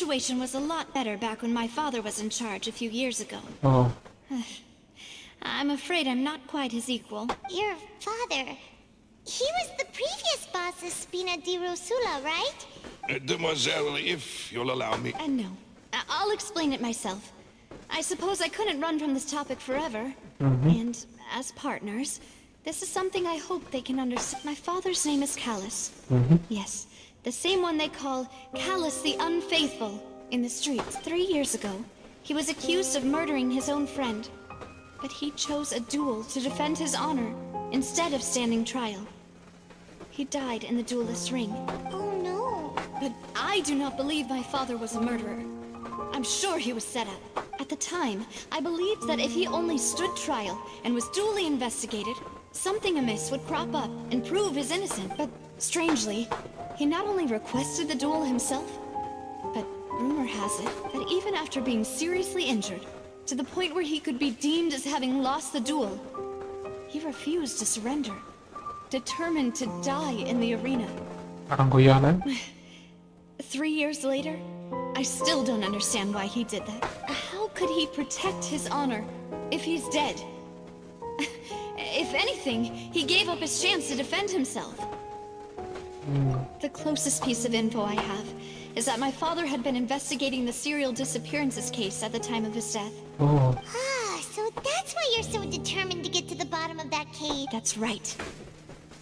situation was a lot better back when my father was in charge a few years ago. Oh. I'm afraid I'm not quite his equal. Your father... He was the previous boss of Spina di Rosula, right? Demoiselle, if you'll allow me... No. I'll explain it myself. I suppose I couldn't run from this topic forever. And as partners, this is something I hope they can understand. My father's name is Callus. Yes, the same one they call Callus the Unfaithful in the streets. 3 years ago, he was accused of murdering his own friend. But he chose a duel to defend his honor instead of standing trial. He died in the duelist's ring. Oh no. But I do not believe my father was a murderer. I'm sure he was set up. At the time, I believed that if he only stood trial and was duly investigated, something amiss would crop up and prove his innocence. But strangely, he not only requested the duel himself, but rumor has it that even after being seriously injured, to the point where he could be deemed as having lost the duel, he refused to surrender, determined to die in the arena. Parang kuyanan. 3 years later, I still don't understand why he did that. How could he protect his honor if he's dead? If anything, he gave up his chance to defend himself. The closest piece of info I have is that my father had been investigating the serial disappearances case at the time of his death. Oh. Ah, so that's why you're so determined to get to the bottom of that cave. That's right.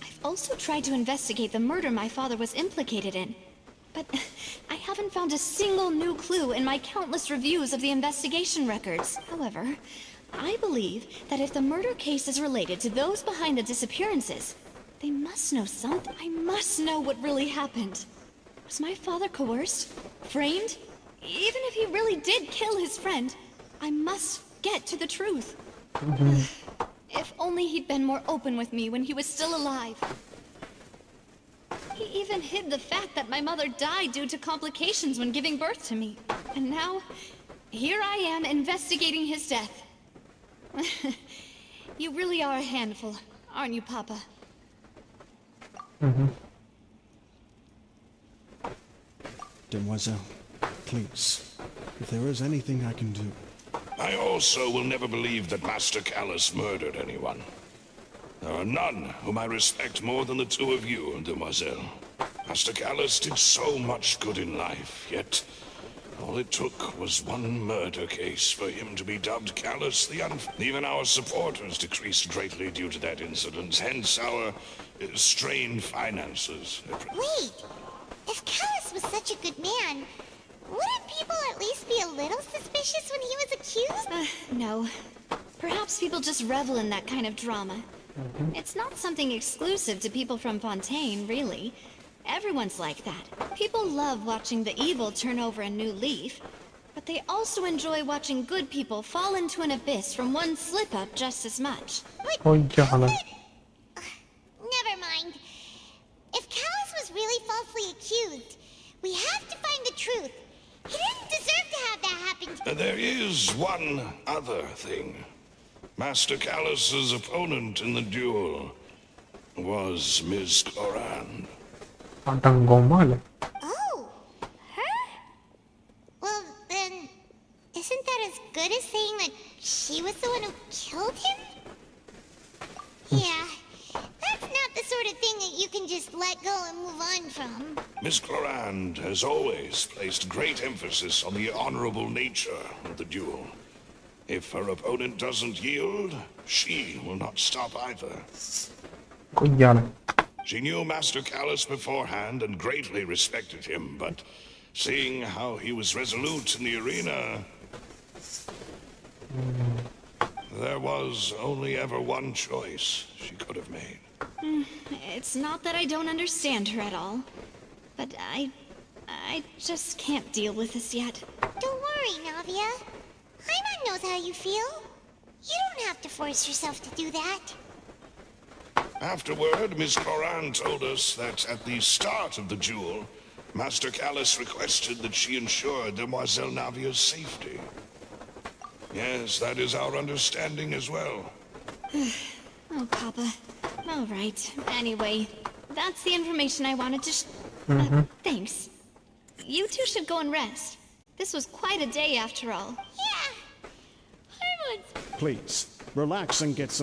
I've also tried to investigate the murder my father was implicated in, but I haven't found a single new clue in my countless reviews of the investigation records. However, I believe that if the murder case is related to those behind the disappearances, they must know something. I must know what really happened. Was my father coerced? Framed? Even if he really did kill his friend, I must get to the truth. If only he'd been more open with me when he was still alive. He even hid the fact that my mother died due to complications when giving birth to me. And now, here I am investigating his death. You really are a handful, aren't you, Papa? Demoiselle, please, if there is anything I can do... I also will never believe that Master Callus murdered anyone. There are none whom I respect more than the two of you, Demoiselle. Master Callus did so much good in life, yet all it took was one murder case for him to be dubbed Callus the Even our supporters decreased greatly due to that incident, hence our strained finances. Wait, if Callus was such a good man, wouldn't people at least be a little suspicious when he was accused? No. Perhaps people just revel in that kind of drama. It's not something exclusive to people from Fontaine, really. Everyone's like that. People love watching the evil turn over a new leaf, but they also enjoy watching good people fall into an abyss from one slip-up just as much. Oh, jangan. Never mind. If Callus was really falsely accused, we have to find the truth. He didn't deserve to have that happen. There is one other thing. Master Callus's opponent in the duel was Ms. Clorand. Padang gomal. Oh, her? Well, then, isn't that as good as saying that she was the one who killed him? Yeah, that's not the sort of thing that you can just let go and move on from. Miss Clorand has always placed great emphasis on the honorable nature of the duel. If her opponent doesn't yield, she will not stop either. Kuyan. She knew Master Callus beforehand and greatly respected him, but seeing how he was resolute in the arena, there was only ever one choice she could have made. It's not that I don't understand her at all, but I just can't deal with this yet. Don't worry, Navia. Paimon knows how you feel. You don't have to force yourself to do that. Afterward, Miss Clorand told us that at the start of the duel, Master Callus requested that she ensure Demoiselle Navia's safety. Yes, that is our understanding as well. Oh, Papa. All right. Anyway, that's the information I wanted to thanks. You two should go and rest. This was quite a day after all. Yeah. Hormones. Please, relax and get some